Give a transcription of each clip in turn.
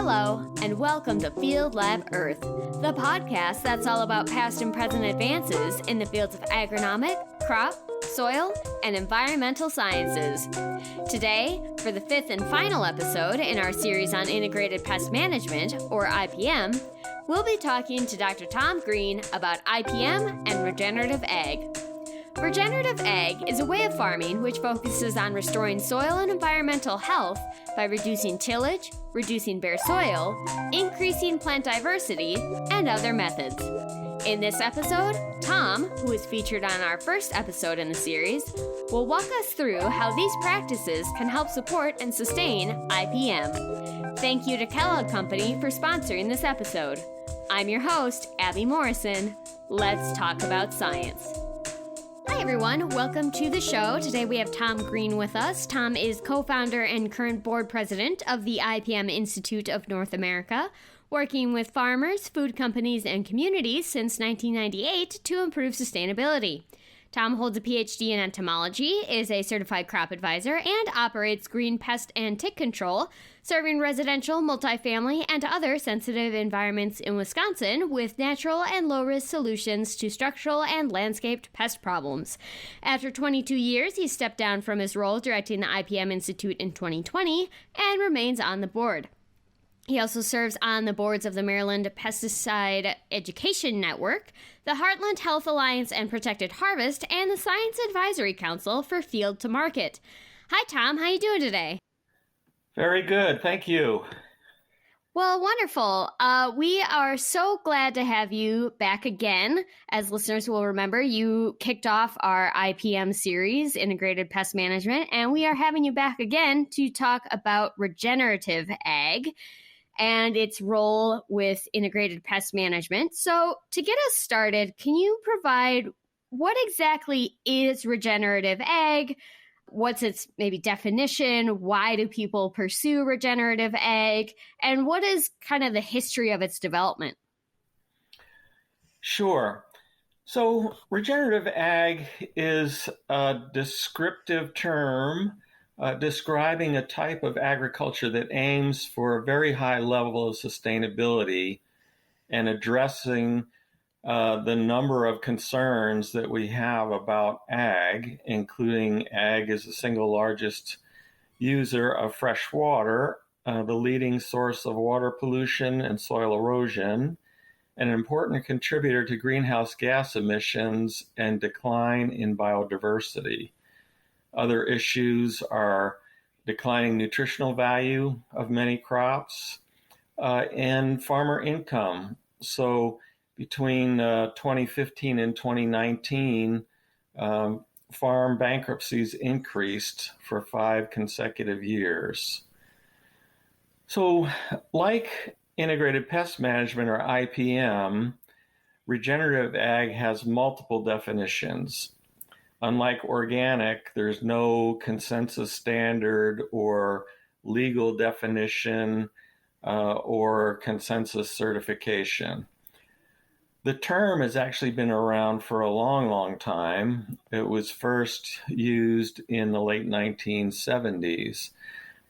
Hello, and welcome to Field Lab Earth, the podcast that's all about past and present advances in the fields of agronomic, crop, soil, and environmental sciences. Today, for the fifth and final episode in our series on integrated pest management, or IPM, we'll be talking to Dr. Tom Green about IPM and regenerative ag. Regenerative ag is a way of farming which focuses on restoring soil and environmental health by reducing tillage, reducing bare soil, increasing plant diversity, and other methods. In this episode, Tom, who is featured on our first episode in the series, will walk us through how these practices can help support and sustain IPM. Thank you to Kellogg Company for sponsoring this episode. I'm your host, Abby Morrison. Let's talk about science. Hi everyone, welcome to the show. Today we have Tom Green with us. Tom is co-founder and current board president of the IPM Institute of North America, working with farmers, food companies, and communities since 1998 to improve sustainability. Tom holds a PhD in entomology, is a certified crop advisor, and operates green pest and tick control, serving residential, multifamily, and other sensitive environments in Wisconsin with natural and low-risk solutions to structural and landscaped pest problems. After 22 years, he stepped down from his role directing the IPM Institute in 2020 and remains on the board. He also serves on the boards of the Maryland Pesticide Education Network, the Heartland Health Alliance and Protected Harvest, and the Science Advisory Council for Field to Market. Hi, Tom. How are you doing today? Very good. Thank you. Well, wonderful. We are so glad to have you back again. As listeners will remember, you kicked off our IPM series, Integrated Pest Management, and we are having you back again to talk about regenerative ag and its role with integrated pest management. So to get us started, can you provide what exactly is regenerative ag? What's its maybe definition? Why do people pursue regenerative ag? And what is kind of the history of its development? Sure. So regenerative ag is a descriptive term describing a type of agriculture that aims for a very high level of sustainability and addressing the number of concerns that we have about ag, including ag as the single largest user of fresh water, the leading source of water pollution and soil erosion, and an important contributor to greenhouse gas emissions and decline in biodiversity. Other issues are declining nutritional value of many crops and farmer income. So between 2015 and 2019, farm bankruptcies increased for 5 consecutive years. So like integrated pest management, or IPM, regenerative ag has multiple definitions. Unlike organic, there's no consensus standard or legal definition or consensus certification. The term has actually been around for a long, long time. It was first used in the late 1970s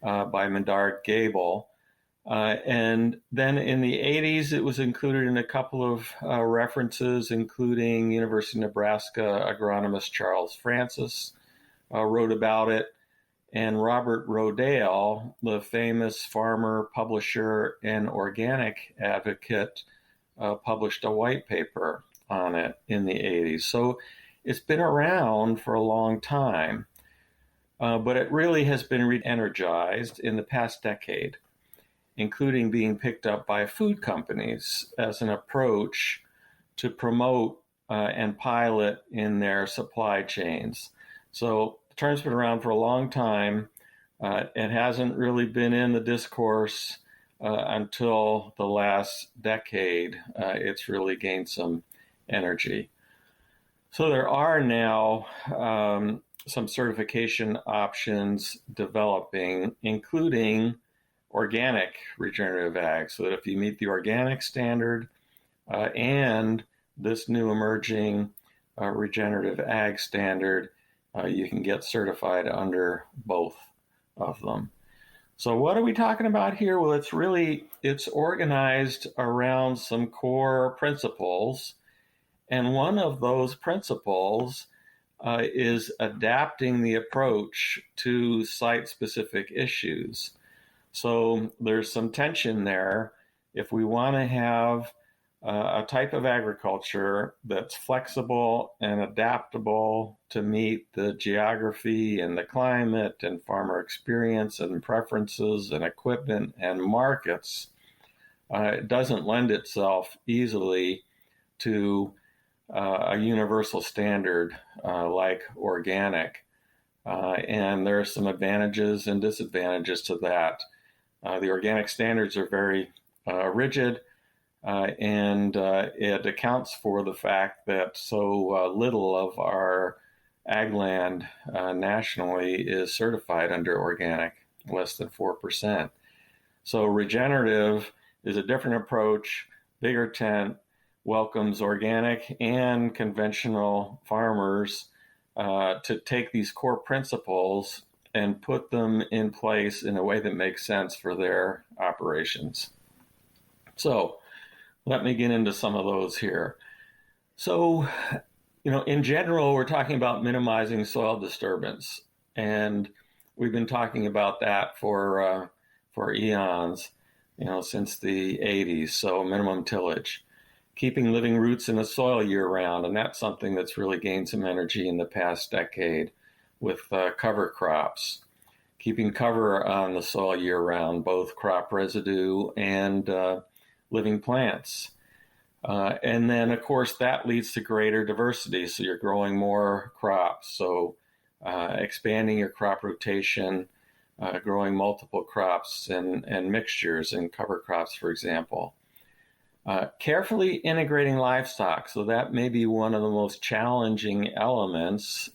by Medard Gable. And then in the 80s, it was included in a couple of references, including University of Nebraska agronomist Charles Francis wrote about it, and Robert Rodale, the famous farmer, publisher, and organic advocate, published a white paper on it in the 80s. So it's been around for a long time, but it really has been re-energized in the past decade, including being picked up by food companies as an approach to promote and pilot in their supply chains. So the term's been around for a long time. It hasn't really been in the discourse until the last decade. It's really gained some energy. So there are now some certification options developing, including organic regenerative ag, so that if you meet the organic standard and this new emerging regenerative ag standard, you can get certified under both of them. So what are we talking about here? Well, it's organized around some core principles. And one of those principles is adapting the approach to site-specific issues. So there's some tension there. If we want to have a type of agriculture that's flexible and adaptable to meet the geography and the climate and farmer experience and preferences and equipment and markets, it doesn't lend itself easily to a universal standard like organic. And there are some advantages and disadvantages to that. The organic standards are very rigid, and it accounts for the fact that so little of our ag land nationally is certified under organic, less than 4%. So regenerative is a different approach, bigger tent, welcomes organic and conventional farmers to take these core principles and put them in place in a way that makes sense for their operations. So let me get into some of those here. So, in general, we're talking about minimizing soil disturbance, and we've been talking about that for eons, since the 80s. So minimum tillage, keeping living roots in the soil year-round, and that's something that's really gained some energy in the past decade with cover crops, keeping cover on the soil year-round, both crop residue and living plants. And then, of course, that leads to greater diversity, so you're growing more crops, so expanding your crop rotation, growing multiple crops and mixtures in cover crops, for example. Carefully integrating livestock. So that may be one of the most challenging elements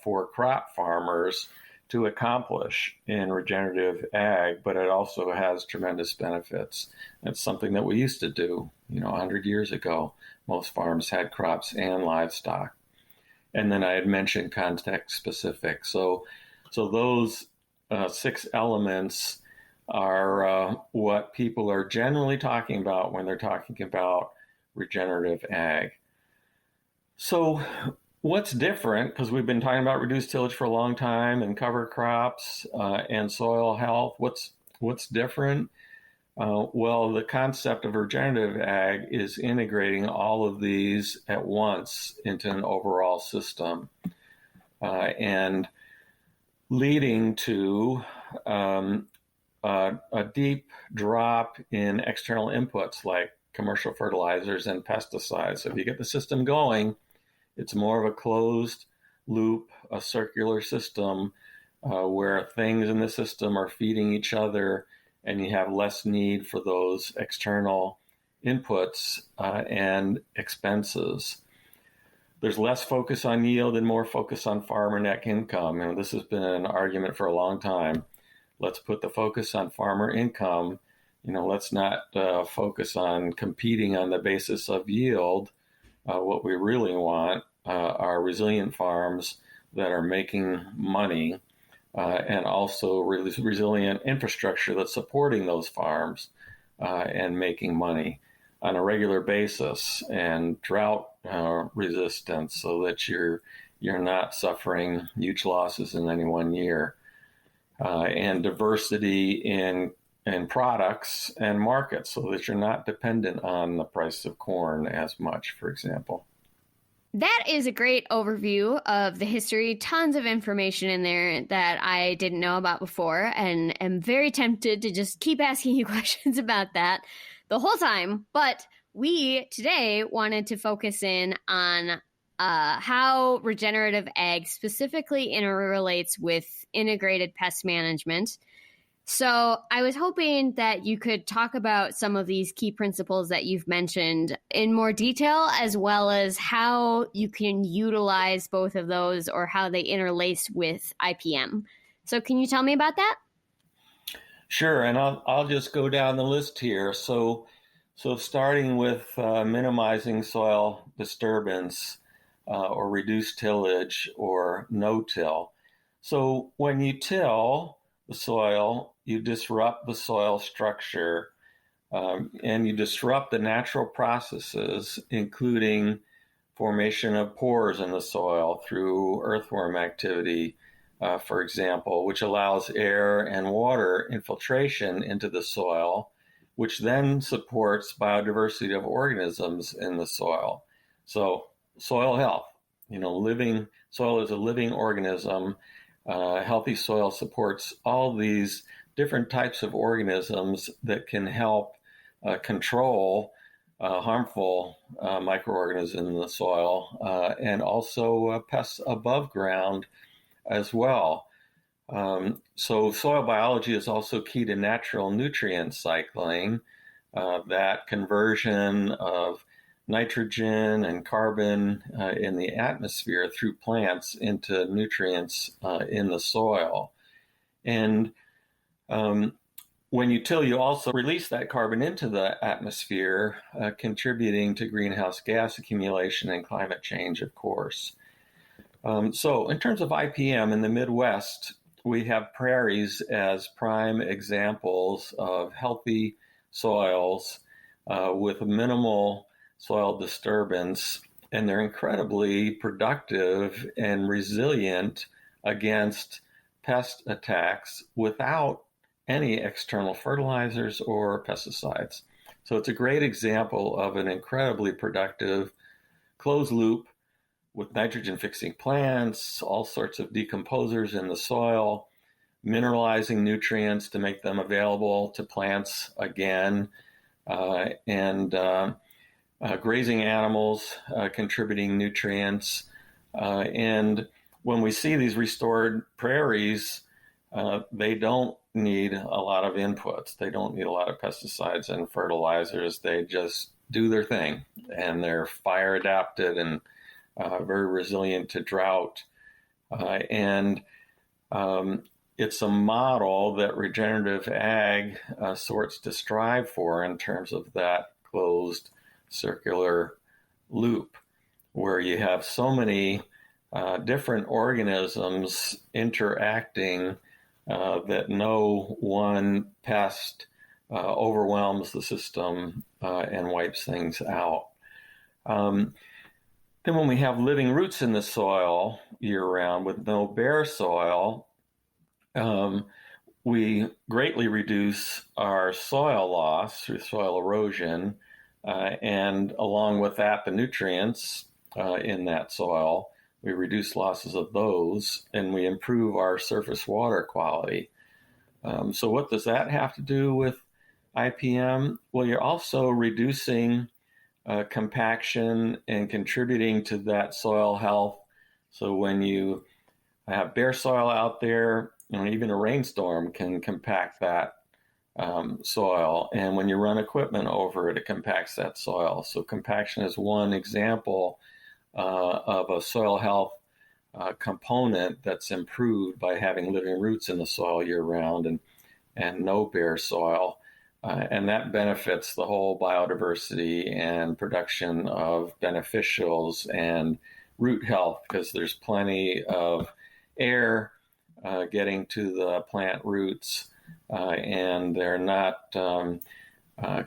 for crop farmers to accomplish in regenerative ag, but it also has tremendous benefits. It's something that we used to do, 100 years ago. Most farms had crops and livestock. And then I had mentioned context specific. So those 6 elements are what people are generally talking about when they're talking about regenerative ag. So what's different, because we've been talking about reduced tillage for a long time and cover crops and soil health, what's different? Well, the concept of regenerative ag is integrating all of these at once into an overall system and leading to a deep drop in external inputs like commercial fertilizers and pesticides. So if you get the system going, it's more of a closed loop, a circular system where things in the system are feeding each other, and you have less need for those external inputs and expenses. There's less focus on yield and more focus on farmer net income. And this has been an argument for a long time. Let's put the focus on farmer income. Let's not focus on competing on the basis of yield. What we really want are resilient farms that are making money and also resilient infrastructure that's supporting those farms and making money on a regular basis, and drought resistance so that you're not suffering huge losses in any one year. And diversity in products and markets so that you're not dependent on the price of corn as much, for example. That is a great overview of the history. Tons of information in there that I didn't know about before, and am very tempted to just keep asking you questions about that the whole time. But we today wanted to focus in on how regenerative ag specifically interrelates with integrated pest management. So I was hoping that you could talk about some of these key principles that you've mentioned in more detail, as well as how you can utilize both of those or how they interlace with IPM. So can you tell me about that? Sure, and I'll just go down the list here. So starting with minimizing soil disturbance or reduced tillage or no-till. So when you till, the soil, you disrupt the soil structure, and you disrupt the natural processes, including formation of pores in the soil through earthworm activity, for example, which allows air and water infiltration into the soil, which then supports biodiversity of organisms in the soil. So soil health, living soil is a living organism. Healthy soil supports all these different types of organisms that can help control harmful microorganisms in the soil, and also pests above ground as well. So soil biology is also key to natural nutrient cycling, that conversion of nitrogen and carbon in the atmosphere through plants into nutrients in the soil. And when you till, you also release that carbon into the atmosphere, contributing to greenhouse gas accumulation and climate change, of course. So in terms of IPM in the Midwest, we have prairies as prime examples of healthy soils with minimal soil disturbance, and they're incredibly productive and resilient against pest attacks without any external fertilizers or pesticides. So it's a great example of an incredibly productive closed loop with nitrogen-fixing plants, all sorts of decomposers in the soil, mineralizing nutrients to make them available to plants again, and grazing animals contributing nutrients. And when we see these restored prairies, they don't need a lot of inputs. They don't need a lot of pesticides and fertilizers. They just do their thing, and they're fire adapted and very resilient to drought. And it's a model that regenerative ag sorts to strive for in terms of that closed circular loop, where you have so many different organisms interacting that no one pest overwhelms the system and wipes things out. Then when we have living roots in the soil year-round with no bare soil, we greatly reduce our soil loss through soil erosion, and along with that, the nutrients in that soil. We reduce losses of those, and we improve our surface water quality. So what does that have to do with IPM? Well, you're also reducing compaction and contributing to that soil health. So when you have bare soil out there, even a rainstorm can compact that soil. And when you run equipment over it, it compacts that soil. So compaction is one example of a soil health component that's improved by having living roots in the soil year-round and no bare soil. And that benefits the whole biodiversity and production of beneficials and root health, because there's plenty of air getting to the plant roots, and they're not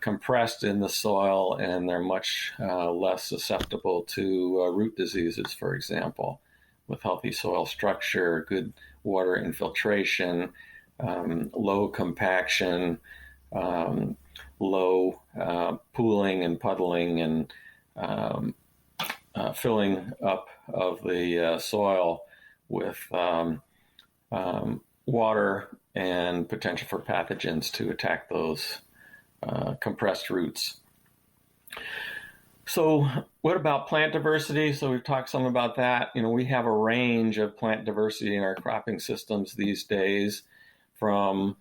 compressed in the soil, and they're much less susceptible to root diseases, for example, with healthy soil structure, good water infiltration, low compaction, low pooling and puddling and filling up of the soil with water and potential for pathogens to attack those compressed roots. So what about plant diversity? So we've talked some about that. We have a range of plant diversity in our cropping systems these days, from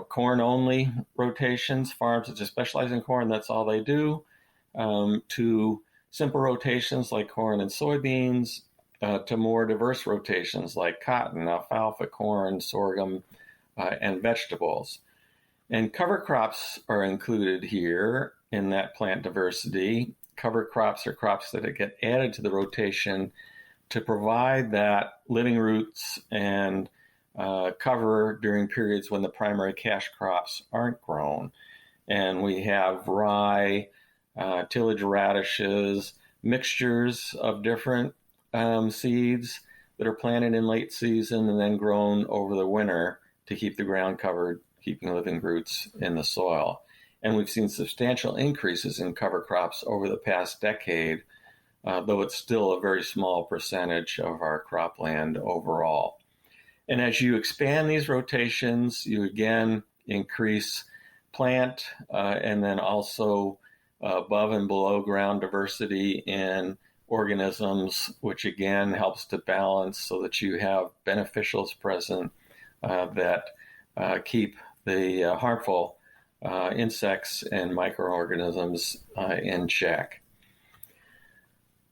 corn-only rotations, farms that just specialize in corn, that's all they do, to simple rotations like corn and soybeans, to more diverse rotations like cotton, alfalfa, corn, sorghum, and vegetables. And cover crops are included here in that plant diversity. Cover crops are crops that get added to the rotation to provide that living roots and cover during periods when the primary cash crops aren't grown. And we have rye, tillage radishes, mixtures of different seeds that are planted in late season and then grown over the winter to keep the ground covered, keeping living roots in the soil. And we've seen substantial increases in cover crops over the past decade, though it's still a very small percentage of our cropland overall. And as you expand these rotations, you again increase plant and then also above and below ground diversity in organisms, which again helps to balance so that you have beneficials present that keep the harmful insects and microorganisms in check.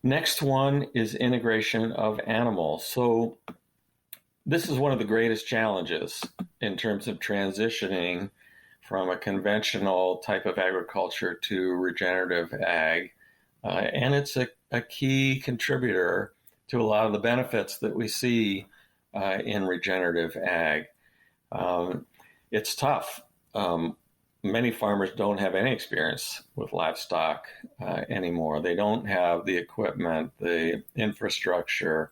Next one is integration of animals. So this is one of the greatest challenges in terms of transitioning from a conventional type of agriculture to regenerative ag. And it's a key contributor to a lot of the benefits that we see in regenerative ag. It's tough. Many farmers don't have any experience with livestock anymore. They don't have the equipment, the infrastructure,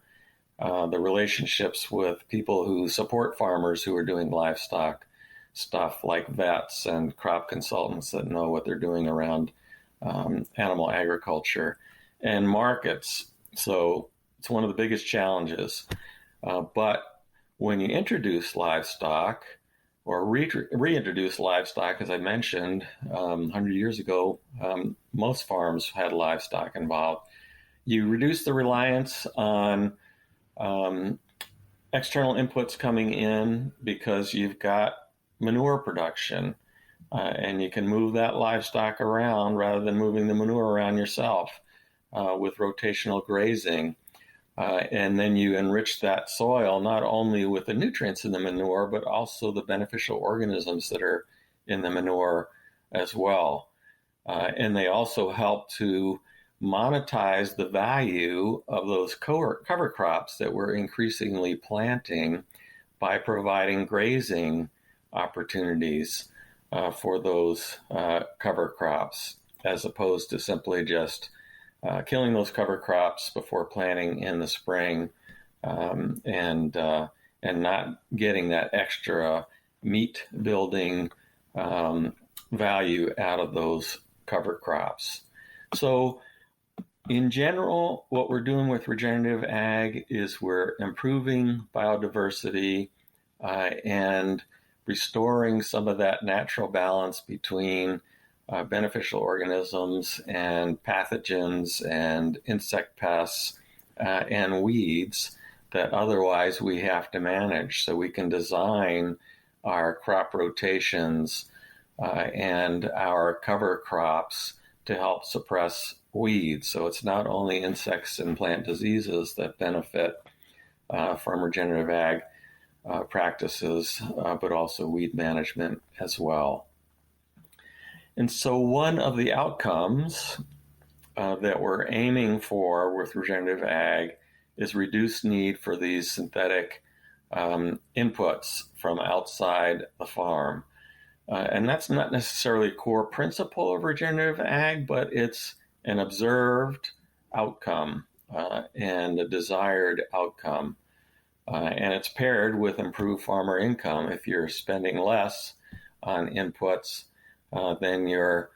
the relationships with people who support farmers who are doing livestock stuff, like vets and crop consultants that know what they're doing around animal agriculture, and markets. So it's one of the biggest challenges. But when you introduce livestock or reintroduce livestock, as I mentioned, 100 years ago, most farms had livestock involved. You reduce the reliance on external inputs coming in because you've got manure production, and you can move that livestock around rather than moving the manure around yourself with rotational grazing. And then you enrich that soil not only with the nutrients in the manure, but also the beneficial organisms that are in the manure as well. And they also help to monetize the value of those cover crops that we're increasingly planting by providing grazing opportunities for those cover crops, as opposed to simply just killing those cover crops before planting in the spring, and not getting that extra meat building value out of those cover crops. So in general, what we're doing with regenerative ag is we're improving biodiversity and restoring some of that natural balance between beneficial organisms and pathogens and insect pests and weeds that otherwise we have to manage. So we can design our crop rotations and our cover crops to help suppress weeds. So it's not only insects and plant diseases that benefit from regenerative ag practices, but also weed management as well. And so one of the outcomes that we're aiming for with regenerative ag is reduced need for these synthetic inputs from outside the farm. And that's not necessarily a core principle of regenerative ag, but it's an observed outcome and a desired outcome. And it's paired with improved farmer income. If you're spending less on inputs, then you're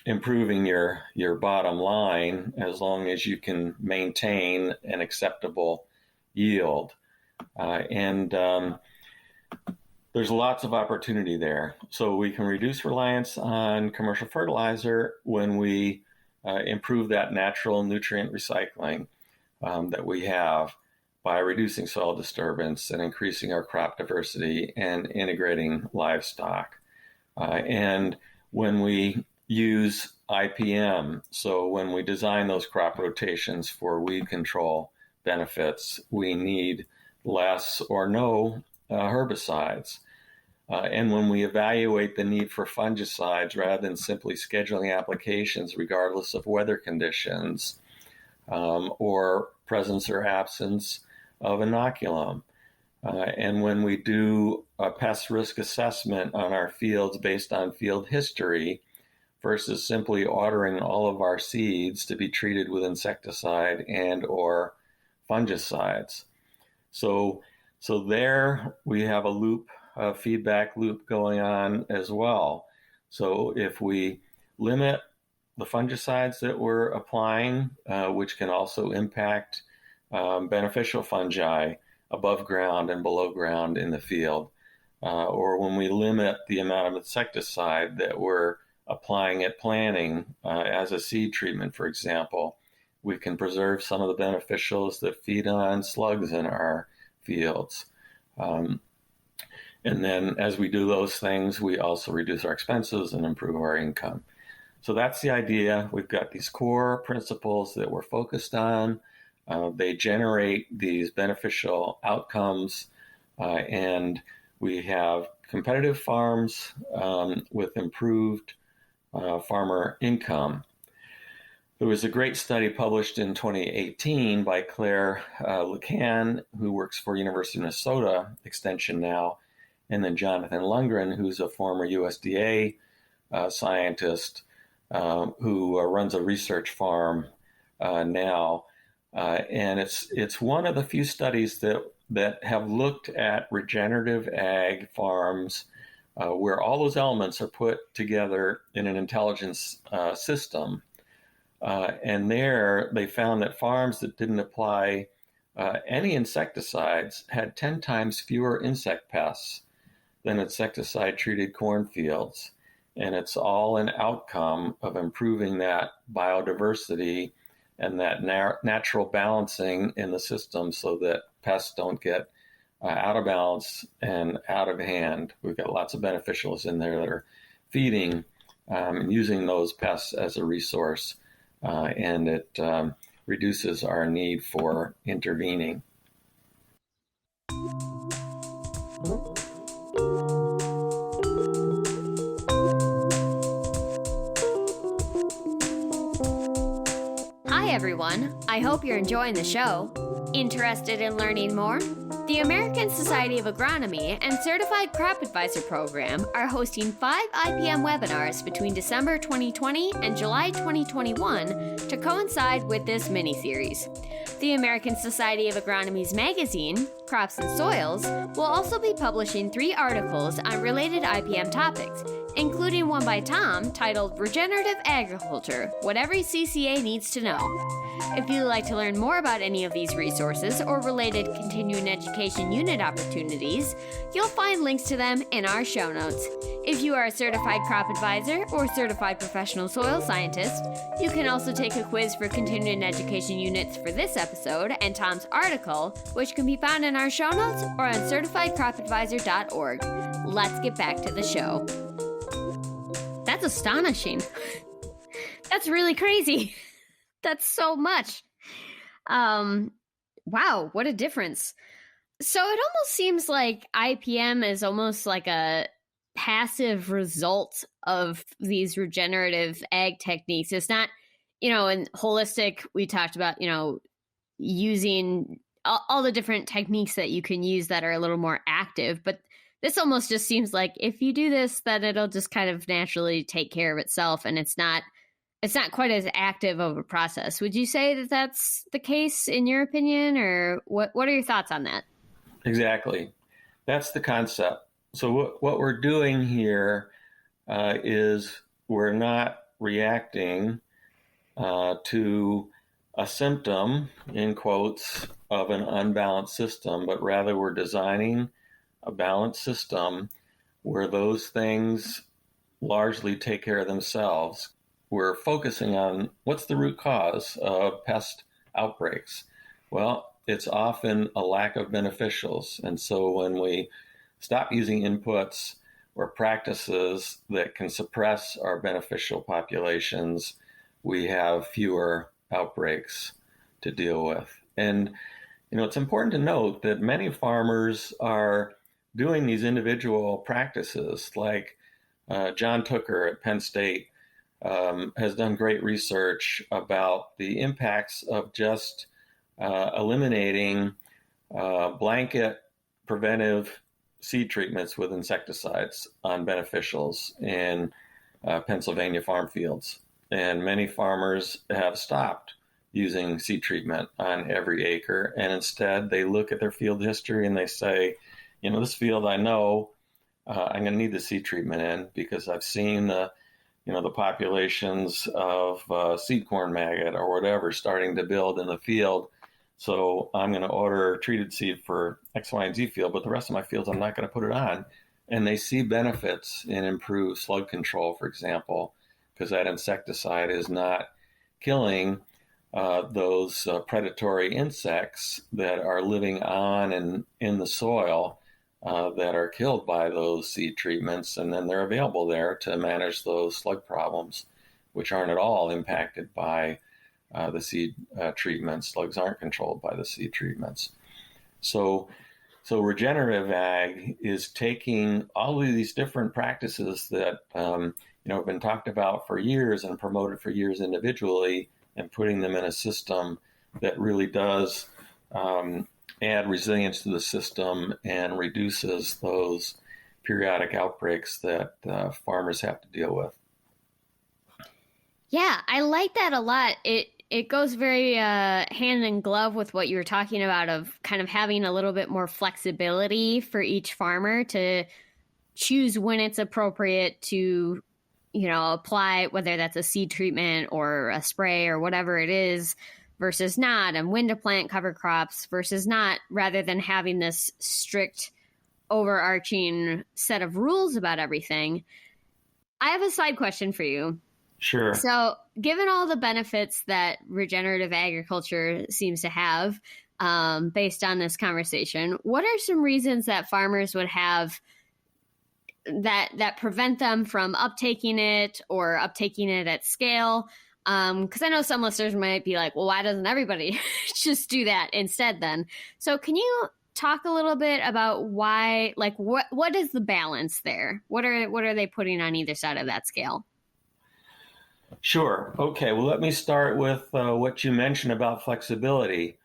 improving your bottom line as long as you can maintain an acceptable yield. And there's lots of opportunity there. So we can reduce reliance on commercial fertilizer when we improve that natural nutrient recycling that we have by reducing soil disturbance and increasing our crop diversity and integrating livestock. And when we use IPM, so when we design those crop rotations for weed control benefits, we need less or no herbicides. And when we evaluate the need for fungicides rather than simply scheduling applications regardless of weather conditions or presence or absence of inoculum, And when we do a pest risk assessment on our fields based on field history versus simply ordering all of our seeds to be treated with insecticide and or fungicides. So there we have a loop, a feedback loop going on as well. So if we limit the fungicides that we're applying, which can also impact beneficial fungi above ground and below ground in the field, or when we limit the amount of insecticide that we're applying at planting as a seed treatment, for example, we can preserve some of the beneficials that feed on slugs in our fields. And then as we do those things, we also reduce our expenses and improve our income. So that's the idea. We've got these core principles that we're focused on. They generate these beneficial outcomes, and we have competitive farms with improved farmer income. There was a great study published in 2018 by Claire Lecan, who works for University of Minnesota Extension now, and then Jonathan Lundgren, who's a former USDA scientist who runs a research farm now. And it's one of the few studies that have looked at regenerative ag farms where all those elements are put together in an intelligence system. And there they found that farms that didn't apply any insecticides had 10 times fewer insect pests than insecticide-treated cornfields. And it's all an outcome of improving that biodiversity and that natural balancing in the system so that pests don't get out of balance and out of hand. We've got lots of beneficials in there that are feeding and using those pests as a resource, and it reduces our need for intervening. Hi everyone, I hope you're enjoying the show. Interested in learning more? The American Society of Agronomy and Certified Crop Advisor Program are hosting 5 IPM webinars between December 2020 and July 2021 to coincide with this mini-series. The American Society of Agronomy's magazine, Crops and Soils, will also be publishing 3 articles on related IPM topics, including one by Tom titled Regenerative Agriculture, What Every CCA Needs to Know. If you'd like to learn more about any of these resources or related continuing education unit opportunities, you'll find links to them in our show notes. If you are a certified crop advisor or certified professional soil scientist, you can also take a quiz for continuing education units for this episode and Tom's article, which can be found in our show notes or on certifiedcropadvisor.org. Let's get back to the show. That's astonishing. That's really crazy. That's so much. Wow, what a difference. So it almost seems like IPM is almost like a passive result of these regenerative ag techniques. It's not, in holistic, we talked about, using all the different techniques that you can use that are a little more active. But this almost just seems like if you do this, that it'll just kind of naturally take care of itself, and it's not quite as active of a process. Would you say that that's the case in your opinion, or what are your thoughts on that? Exactly. That's the concept. So what we're doing here is we're not reacting to a symptom, in quotes, of an unbalanced system, but rather we're designing a balanced system where those things largely take care of themselves. We're focusing on what's the root cause of pest outbreaks. Well, it's often a lack of beneficials. And so when we stop using inputs or practices that can suppress our beneficial populations, we have fewer outbreaks to deal with. And, it's important to note that many farmers are doing these individual practices, like John Tooker at Penn State has done great research about the impacts of just eliminating blanket preventive seed treatments with insecticides on beneficials in Pennsylvania farm fields. And many farmers have stopped using seed treatment on every acre. And instead, they look at their field history and they say, this field I know I'm going to need the seed treatment in because I've seen the populations of seed corn maggot or whatever starting to build in the field. So I'm going to order treated seed for X, Y, and Z field, but the rest of my fields I'm not going to put it on. And they see benefits in improved slug control, for example, because that insecticide is not killing those predatory insects that are living on and in the soil that are killed by those seed treatments, and then they're available there to manage those slug problems, which aren't at all impacted by the seed treatments. Slugs aren't controlled by the seed treatments. So regenerative ag is taking all of these different practices that have been talked about for years and promoted for years individually, and putting them in a system that really does add resilience to the system and reduces those periodic outbreaks that farmers have to deal with. Yeah, I like that a lot. It goes very hand in glove with what you were talking about of kind of having a little bit more flexibility for each farmer to choose when it's appropriate to apply, whether that's a seed treatment or a spray or whatever it is, versus not, and when to plant cover crops versus not, rather than having this strict overarching set of rules about everything. I have a side question for you. Sure. So, given all the benefits that regenerative agriculture seems to have, based on this conversation, what are some reasons that farmers would have that prevent them from uptaking it or uptaking it at scale? Because I know some listeners might be like, well, why doesn't everybody just do that instead then? So can you talk a little bit about why, like, what is the balance there? What are they putting on either side of that scale? Sure. Okay. Well, let me start with what you mentioned about flexibility.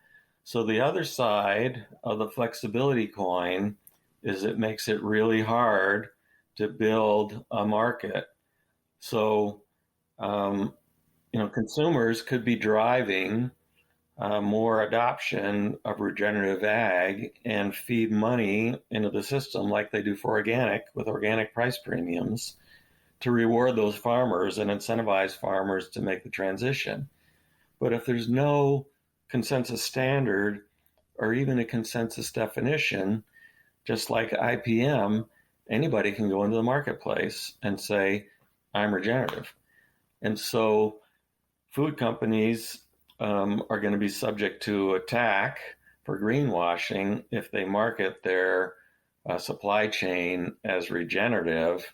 So the other side of the flexibility coin is it makes it really hard to build a market. So, consumers could be driving more adoption of regenerative ag and feed money into the system like they do for organic, with organic price premiums, to reward those farmers and incentivize farmers to make the transition. But if there's no consensus standard or even a consensus definition, just like IPM, anybody can go into the marketplace and say, I'm regenerative. And so food companies are going to be subject to attack for greenwashing if they market their supply chain as regenerative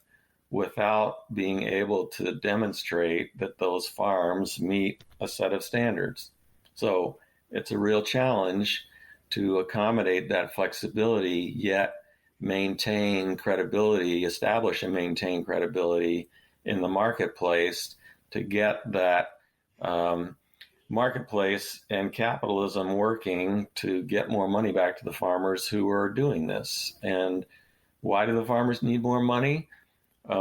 without being able to demonstrate that those farms meet a set of standards. So it's a real challenge to accommodate that flexibility, yet maintain credibility, establish and maintain credibility in the marketplace to get that marketplace and capitalism working to get more money back to the farmers who are doing this. And why do the farmers need more money?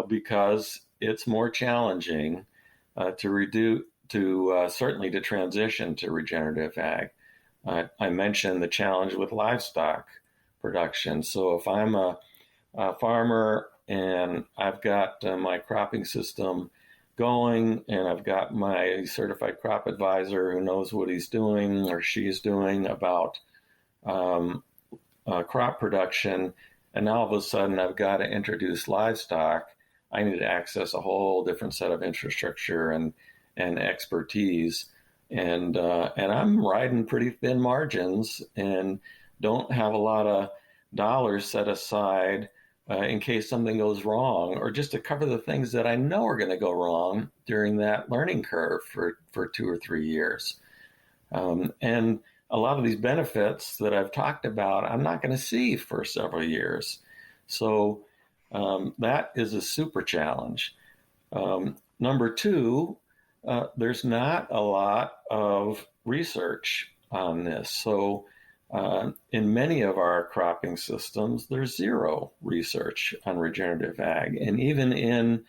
Because it's more challenging certainly to transition to regenerative ag. I mentioned the challenge with livestock production. So if I'm a farmer and I've got my cropping system going and I've got my certified crop advisor who knows what he's doing or she's doing about crop production, and now all of a sudden I've got to introduce livestock, I need to access a whole different set of infrastructure and expertise. And I'm riding pretty thin margins and don't have a lot of dollars set aside in case something goes wrong, or just to cover the things that I know are going to go wrong during that learning curve for 2 or 3 years. And a lot of these benefits that I've talked about, I'm not going to see for several years. So that is a super challenge. Number two, there's not a lot of research on this. So in many of our cropping systems, there's zero research on regenerative ag. And even in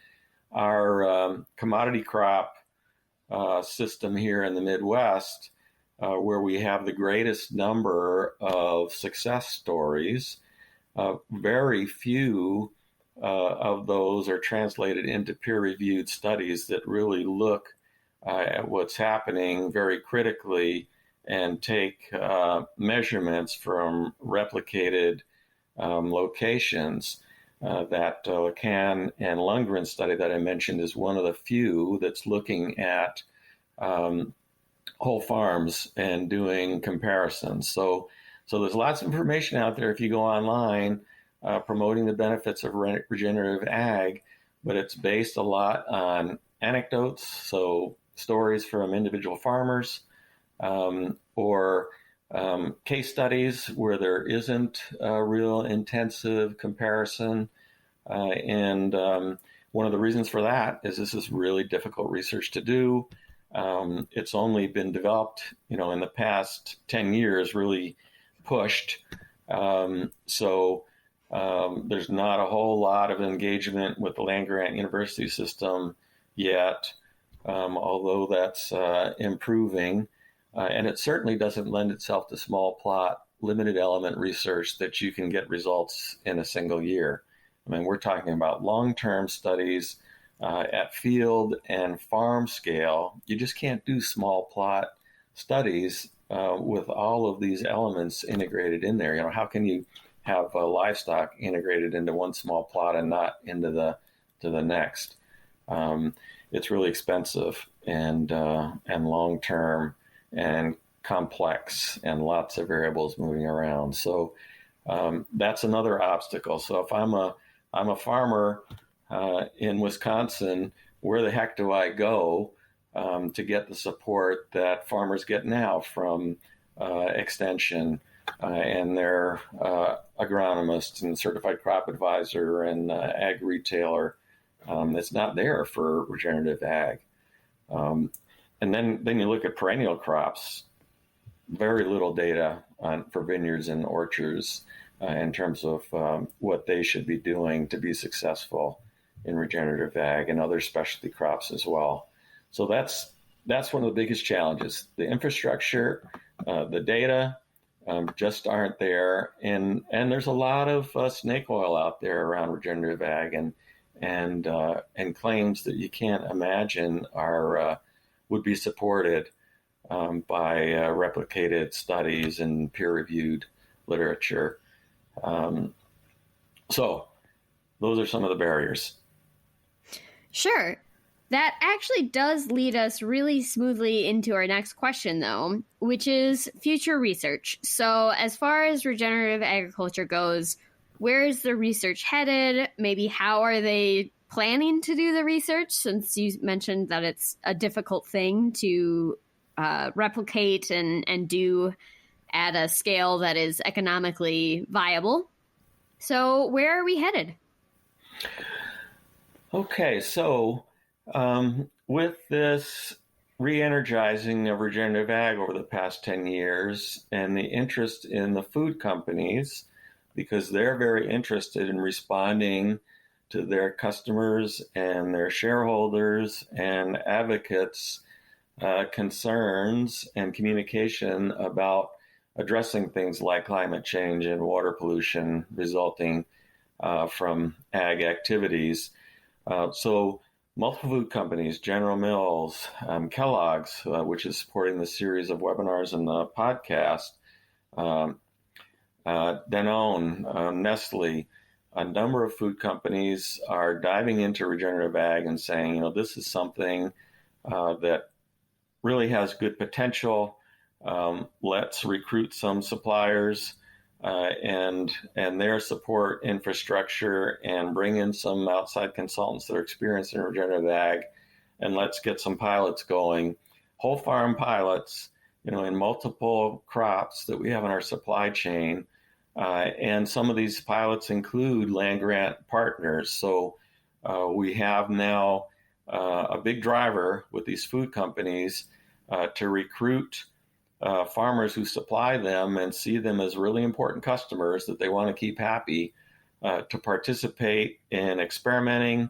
our commodity crop system here in the Midwest, where we have the greatest number of success stories, very few of those are translated into peer-reviewed studies that really look at what's happening very critically and take measurements from replicated locations. That Lacan and Lundgren study that I mentioned is one of the few that's looking at whole farms and doing comparisons. So there's lots of information out there if you go online promoting the benefits of regenerative ag, but it's based a lot on anecdotes, so stories from individual farmers, or case studies where there isn't a real intensive comparison. And one of the reasons for that is this is really difficult research to do. It's only been developed, in the past 10 years, really pushed. So there's not a whole lot of engagement with the land-grant university system yet, although that's improving. And it certainly doesn't lend itself to small plot, limited element research that you can get results in a single year. I mean, we're talking about long-term studies at field and farm scale. You just can't do small plot studies with all of these elements integrated in there. How can you have livestock integrated into one small plot and not into the next? It's really expensive and long-term and complex and lots of variables moving around. So that's another obstacle. So if I'm a farmer in Wisconsin, where the heck do I go to get the support that farmers get now from Extension and their agronomists and certified crop advisor and ag retailer? It's not there for regenerative ag. And then you look at perennial crops, very little data for vineyards and orchards in terms of what they should be doing to be successful in regenerative ag and other specialty crops as well. So that's one of the biggest challenges. The infrastructure, the data just aren't there. And there's a lot of snake oil out there around regenerative ag and claims that you can't imagine would be supported by replicated studies and peer-reviewed literature. So those are some of the barriers. Sure. That actually does lead us really smoothly into our next question, though, which is future research. So as far as regenerative agriculture goes, where is the research headed? Maybe how are they planning to do the research, since you mentioned that it's a difficult thing to replicate and do at a scale that is economically viable. So where are we headed? Okay, so with this re-energizing of regenerative ag over the past 10 years and the interest in the food companies, because they're very interested in responding to their customers and their shareholders and advocates' concerns and communication about addressing things like climate change and water pollution resulting from ag activities. So multiple food companies, General Mills, Kellogg's, which is supporting the series of webinars and the podcast, Danone, Nestle, a number of food companies are diving into regenerative ag and saying, this is something that really has good potential. Let's recruit some suppliers and their support infrastructure and bring in some outside consultants that are experienced in regenerative ag, and let's get some pilots going, whole farm pilots, in multiple crops that we have in our supply chain. And some of these pilots include land-grant partners. So we have now a big driver with these food companies to recruit farmers who supply them and see them as really important customers that they want to keep happy to participate in experimenting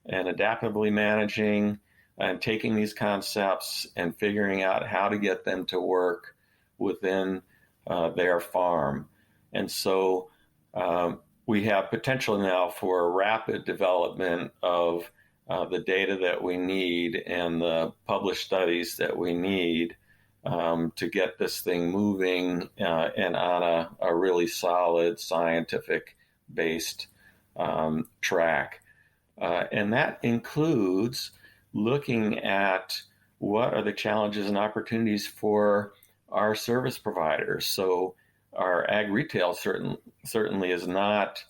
and adaptively managing and taking these concepts and figuring out how to get them to work within their farm. And so we have potential now for rapid development of the data that we need and the published studies that we need to get this thing moving and on a really solid scientific-based track. And that includes looking at what are the challenges and opportunities for our service providers. So our ag retail certainly is not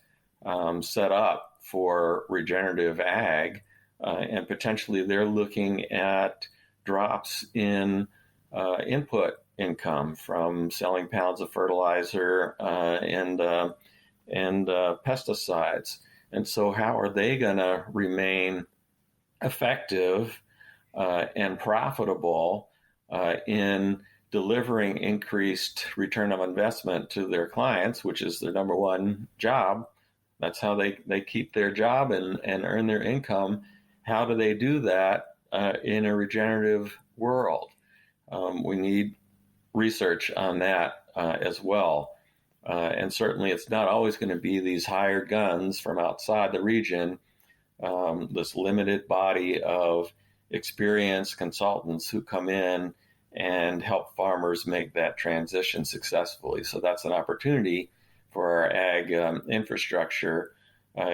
set up for regenerative ag, and potentially they're looking at drops in input income from selling pounds of fertilizer and pesticides. And so how are they going to remain effective and profitable in delivering increased return on investment to their clients, which is their number one job? That's how they keep their job and earn their income. How do they do that in a regenerative world? We need research on that as well. And certainly it's not always going to be these hired guns from outside the region, this limited body of experienced consultants who come in and help farmers make that transition successfully. So that's an opportunity for our ag infrastructure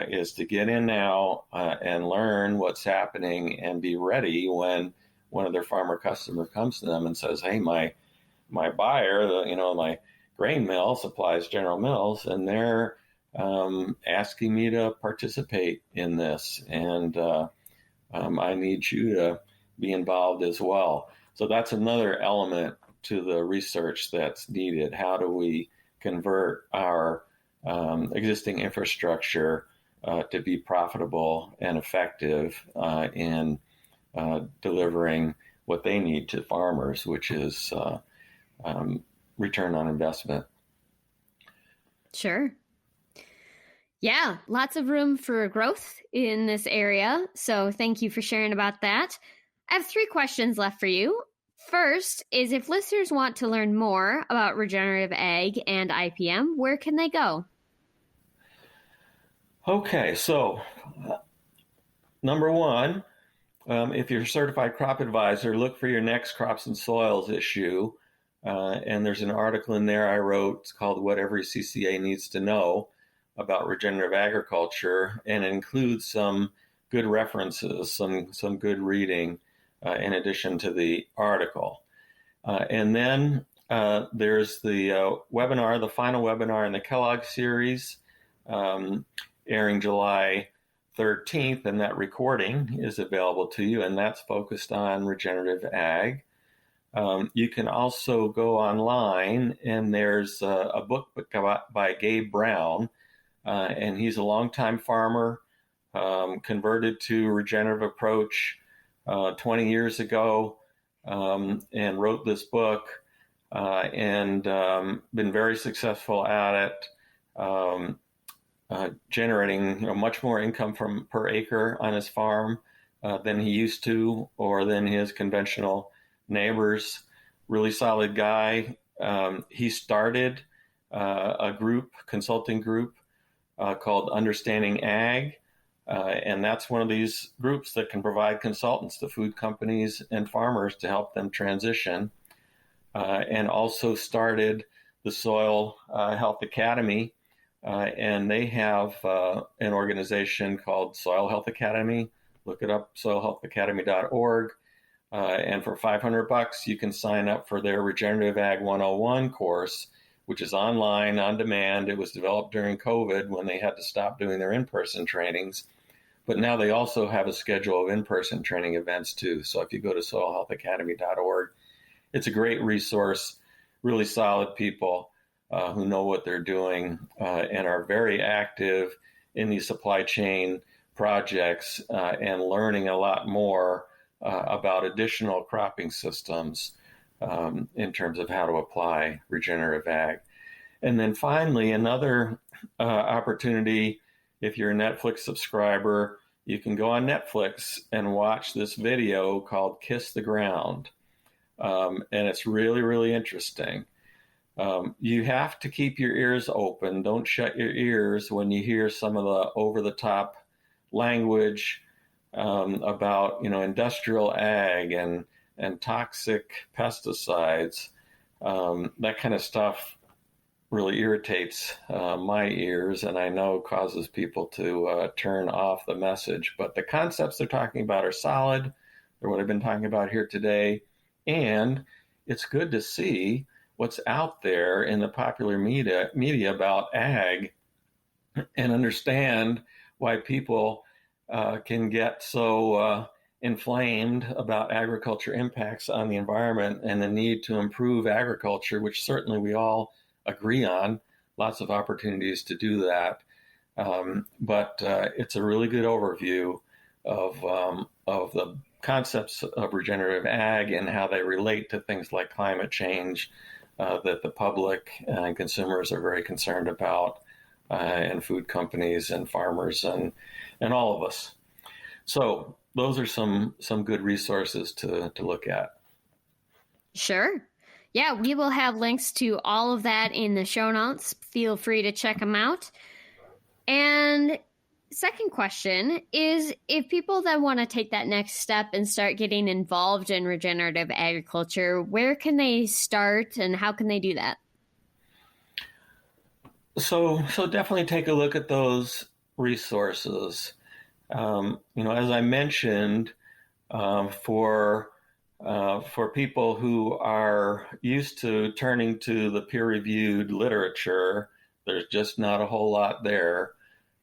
is to get in now and learn what's happening and be ready when one of their farmer customer comes to them and says, hey, my buyer, my grain mill supplies General Mills, and they're asking me to participate in this, and I need you to be involved as well. So that's another element to the research that's needed. How do we convert our existing infrastructure to be profitable and effective in delivering what they need to farmers, which is return on investment? Sure. Yeah, lots of room for growth in this area. So thank you for sharing about that. I have 3 questions left for you. First is, if listeners want to learn more about regenerative ag and IPM, where can they go? Okay, so number one, if you're a certified crop advisor, look for your next Crops and Soils issue. And there's an article in there I wrote. It's called What Every CCA Needs to Know about regenerative agriculture, and it includes some good references, some good reading in addition to the article. And then there's the webinar, the final webinar in the Kellogg series, airing July 13th, and that recording is available to you, and that's focused on regenerative ag. You can also go online, and there's a book by Gabe Brown, and he's a longtime farmer, converted to regenerative approach 20 years ago, and wrote this book, and been very successful at it, generating much more income per acre on his farm than he used to, or than his conventional neighbors. Really solid guy. He started a consulting group called Understanding Ag, and that's one of these groups that can provide consultants to food companies and farmers to help them transition, and also started the Soil Health Academy, and they have an organization called Soil Health Academy. Look it up, soilhealthacademy.org. And for $500, you can sign up for their Regenerative Ag 101 course, which is online, on demand. It was developed during COVID when they had to stop doing their in-person trainings. But now they also have a schedule of in-person training events too. So if you go to soilhealthacademy.org, it's a great resource, really solid people who know what they're doing and are very active in these supply chain projects and learning a lot more about additional cropping systems in terms of how to apply regenerative ag. And then finally, another opportunity, if you're a Netflix subscriber, you can go on Netflix and watch this video called Kiss the Ground. And it's really, really interesting. You have to keep your ears open. Don't shut your ears when you hear some of the over-the-top language about, industrial ag and toxic pesticides. That kind of stuff really irritates my ears, and I know causes people to turn off the message. But the concepts they're talking about are solid. They're what I've been talking about here today. And it's good to see what's out there in the popular media about ag and understand why people can get so inflamed about agriculture impacts on the environment and the need to improve agriculture, which certainly we all agree on. Lots of opportunities to do that. But it's a really good overview of the concepts of regenerative ag and how they relate to things like climate change that the public and consumers are very concerned about, and food companies and farmers and all of us. So those are some good resources to look at. Sure. Yeah, we will have links to all of that in the show notes. Feel free to check them out. And second question is, if people then want to take that next step and start getting involved in regenerative agriculture, where can they start and how can they do that? So definitely take a look at those resources. As I mentioned, for people who are used to turning to the peer-reviewed literature, there's just not a whole lot there.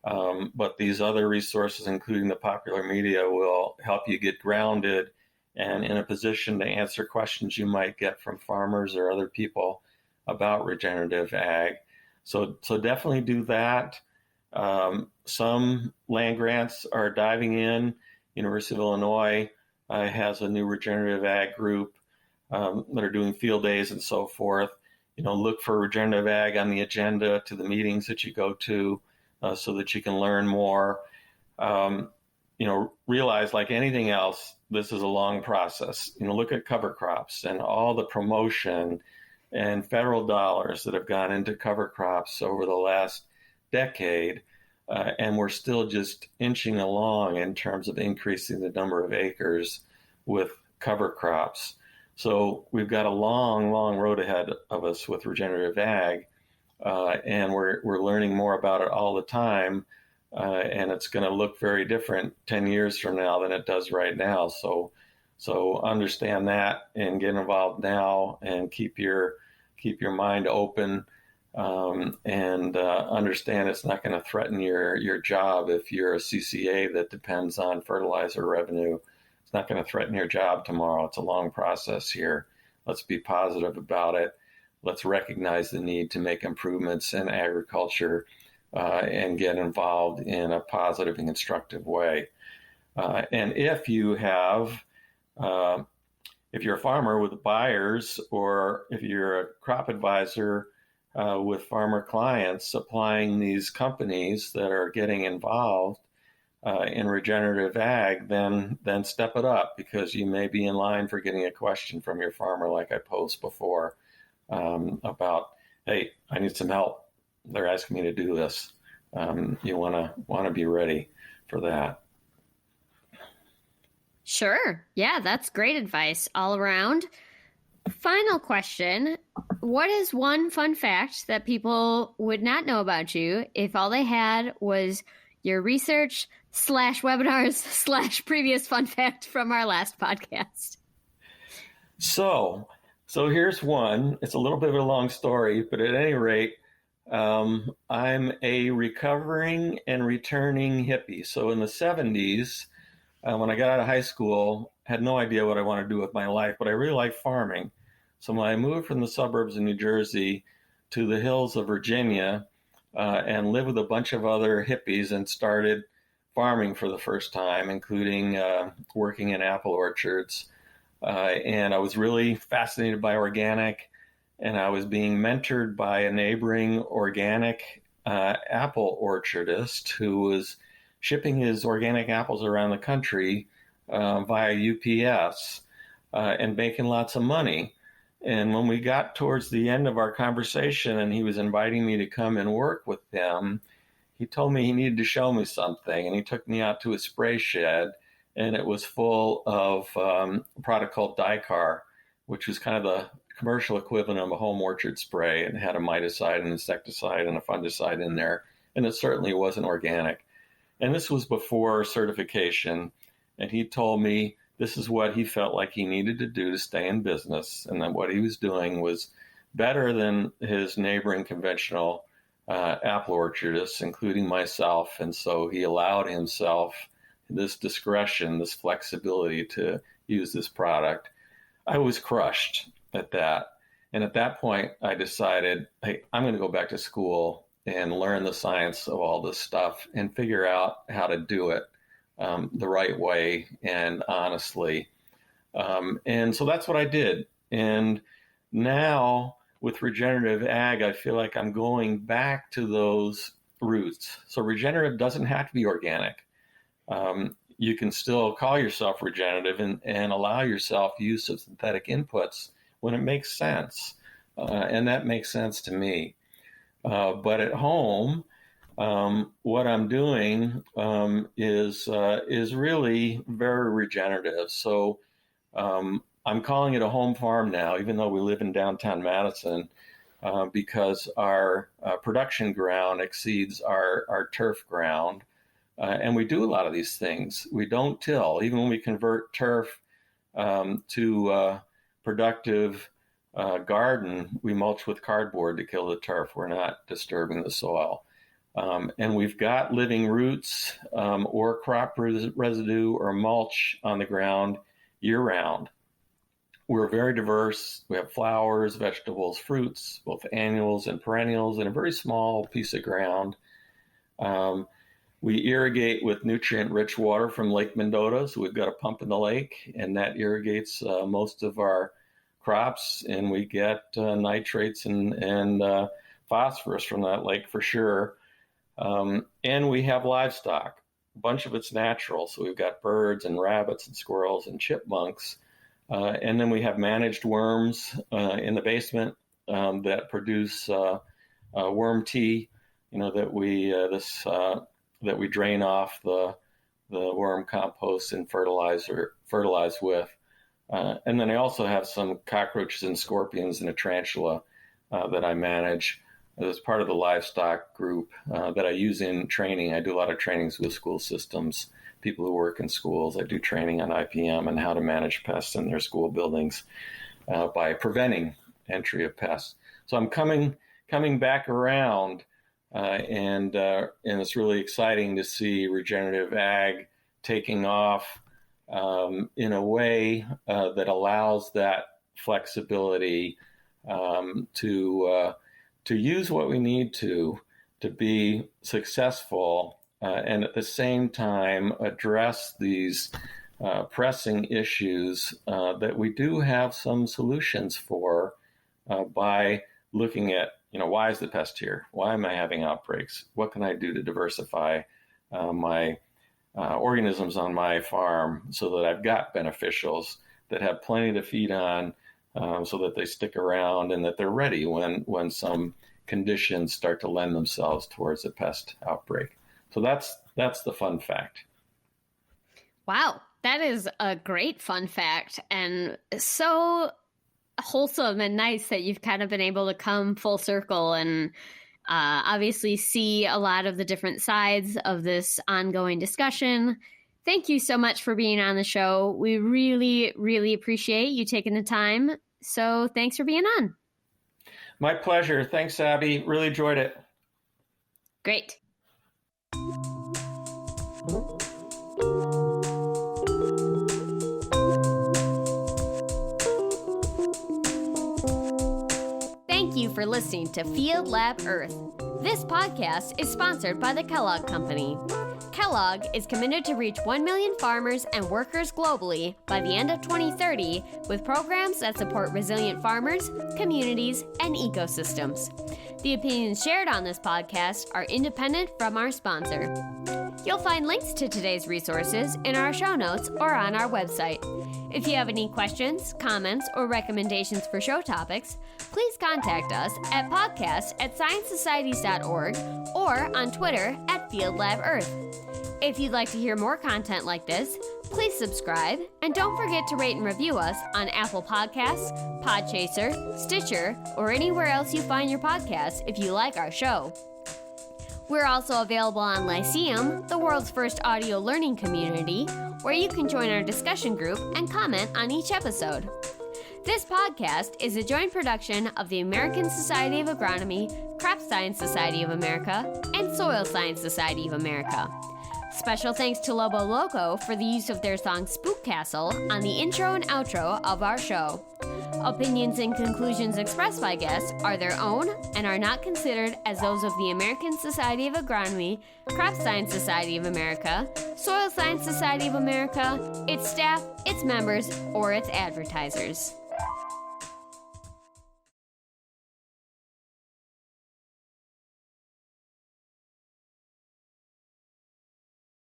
But these other resources, including the popular media, will help you get grounded and in a position to answer questions you might get from farmers or other people about regenerative ag. So definitely do that. Some land grants are diving in. University of Illinois has a new regenerative ag group that are doing field days and so forth. Look for regenerative ag on the agenda to the meetings that you go to so that you can learn more. Realize, like anything else, this is a long process. Look at cover crops and all the promotion and federal dollars that have gone into cover crops over the last decade. And we're still just inching along in terms of increasing the number of acres with cover crops. So we've got a long, long road ahead of us with regenerative ag, and we're learning more about it all the time, and it's going to look very different 10 years from now than it does right now. So understand that and get involved now, and keep your mind open. And understand it's not going to threaten your job if you're a CCA that depends on fertilizer revenue. It's not going to threaten your job tomorrow. It's a long process here. Let's be positive about it. Let's recognize the need to make improvements in agriculture and get involved in a positive and constructive way. And if you have if you're a farmer with buyers, or if you're a crop advisor with farmer clients supplying these companies that are getting involved in regenerative ag, then step it up, because you may be in line for getting a question from your farmer, like I posed before, about, hey, I need some help. They're asking me to do this. You want to be ready for that. Sure. Yeah, that's great advice all around. Final question. What is one fun fact that people would not know about you if all they had was your research /webinars /previous fun fact from our last podcast? So here's one. It's a little bit of a long story, but at any rate, I'm a recovering and returning hippie. So in the 70s, when I got out of high school, I had no idea what I wanted to do with my life, but I really liked farming. So when I moved from the suburbs of New Jersey to the hills of Virginia and lived with a bunch of other hippies and started farming for the first time, including working in apple orchards, And I was really fascinated by organic, and I was being mentored by a neighboring organic apple orchardist who was shipping his organic apples around the country via UPS and making lots of money. And when we got towards the end of our conversation and he was inviting me to come and work with him, he told me he needed to show me something. And he took me out to a spray shed, and it was full of a product called Dicar, which was kind of the commercial equivalent of a home orchard spray. It had a miticide, an insecticide, and a fungicide in there. And it certainly wasn't organic. And this was before certification. And he told me this is what he felt like he needed to do to stay in business, and that what he was doing was better than his neighboring conventional apple orchardists, including myself. And so he allowed himself this discretion, this flexibility to use this product. I was crushed at that. And at that point, I decided, hey, I'm going to go back to school and learn the science of all this stuff and figure out how to do it the right way and honestly. And so that's what I did. And now with regenerative ag, I feel like I'm going back to those roots. So regenerative doesn't have to be organic. You can still call yourself regenerative and allow yourself use of synthetic inputs when it makes sense. And that makes sense to me. But at home, what I'm doing is really very regenerative. So I'm calling it a home farm now, even though we live in downtown Madison, because our production ground exceeds our turf ground. And we do a lot of these things. We don't till. Even when we convert turf to productive garden, we mulch with cardboard to kill the turf. We're not disturbing the soil. And we've got living roots or crop residue or mulch on the ground year-round. We're very diverse. We have flowers, vegetables, fruits, both annuals and perennials, in a very small piece of ground. We irrigate with nutrient-rich water from Lake Mendota, so we've got a pump in the lake, and that irrigates most of our crops, and we get nitrates and phosphorus from that lake for sure. And we have livestock. A bunch of it's natural, so we've got birds and rabbits and squirrels and chipmunks. And then we have managed worms in the basement that produce worm tea, that we drain off the worm compost and fertilize with. And then I also have some cockroaches and scorpions and a tarantula that I manage as part of the livestock group that I use in training. I do a lot of trainings with school systems, people who work in schools. I do training on IPM and how to manage pests in their school buildings by preventing entry of pests. So I'm coming back around, and it's really exciting to see regenerative ag taking off in a way that allows that flexibility to use what we need to be successful, and at the same time address these pressing issues that we do have some solutions for by looking at, why is the pest here? Why am I having outbreaks? What can I do to diversify my organisms on my farm so that I've got beneficials that have plenty to feed on, so that they stick around and that they're ready when some conditions start to lend themselves towards a pest outbreak. So that's the fun fact. Wow, that is a great fun fact, and so wholesome and nice that you've kind of been able to come full circle and obviously see a lot of the different sides of this ongoing discussion. Thank you so much for being on the show. We really, really appreciate you taking the time. So thanks for being on. My pleasure. Thanks, Abby. Really enjoyed it. Great. Thank you for listening to Field Lab Earth. This podcast is sponsored by the Kellogg Company. Kellogg is committed to reach 1 million farmers and workers globally by the end of 2030 with programs that support resilient farmers, communities, and ecosystems. The opinions shared on this podcast are independent from our sponsor. You'll find links to today's resources in our show notes or on our website. If you have any questions, comments, or recommendations for show topics, please contact us at podcast@sciencesocieties.org or on Twitter @FieldLabEarth. If you'd like to hear more content like this, please subscribe, and don't forget to rate and review us on Apple Podcasts, Podchaser, Stitcher, or anywhere else you find your podcasts if you like our show. We're also available on Lyceum, the world's first audio learning community, where you can join our discussion group and comment on each episode. This podcast is a joint production of the American Society of Agronomy, Crop Science Society of America, and Soil Science Society of America. Special thanks to Lobo Loco for the use of their song Spook Castle on the intro and outro of our show. Opinions and conclusions expressed by guests are their own and are not considered as those of the American Society of Agronomy, Crop Science Society of America, Soil Science Society of America, its staff, its members, or its advertisers.